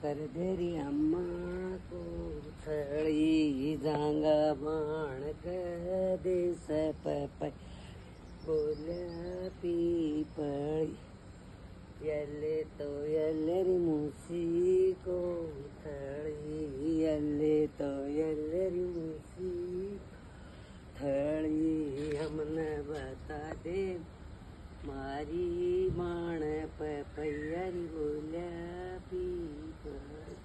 कर दे री अम्मा को थड़ी जांगा बाण दे सपय बोला पीपड़ी यल्ले तो यल्ले री मुसी को थड़ी यल्ले तो यल्ले री मुसी थड़ी हमने बता दे मारी माण पपैयारी बोल्या पीपड़ी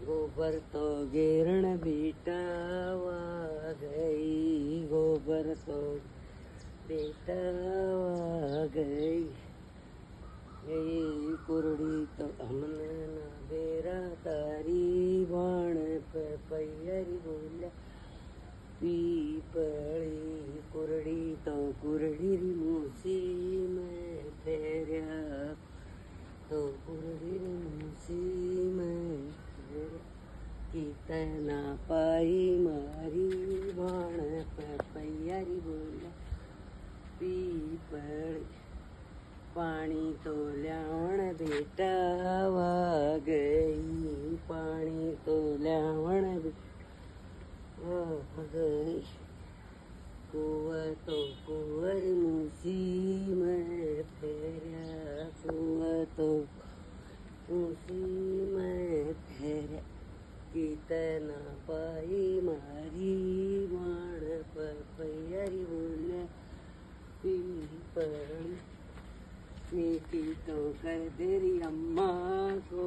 गोबर तो गेरण बेटावा गई गोबर तो बेटावा गई गई कुरड़ी तो हमने ना बेरा तारी बाण पपैयारी बोल्या पीपड़ी कुरड़ी तो कुरड़ी री मूसी में फेर्या तो कुरड़ी री मूसी में फेर्या कितना पाई मारी बाण पपैयारी बोल्या पीपड़ी पानी तो ल्यावण बेटावा गई पानी तो ल्यावण गई कुआ तो कुंवर मूसी में फेर्या कुआ तो मूसी में फेर्या कितना पाई मारी बाण पपैयारी बोल्या पीपड़ी मीठी तो कर दे री अम्मा को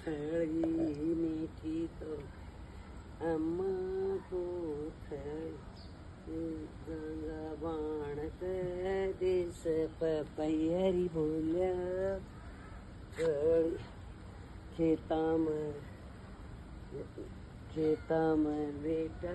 थड़ी मीठी तो अम्मा को थड़ी गंगा बाण देश पपैयारी बोल्या खेता में बेटा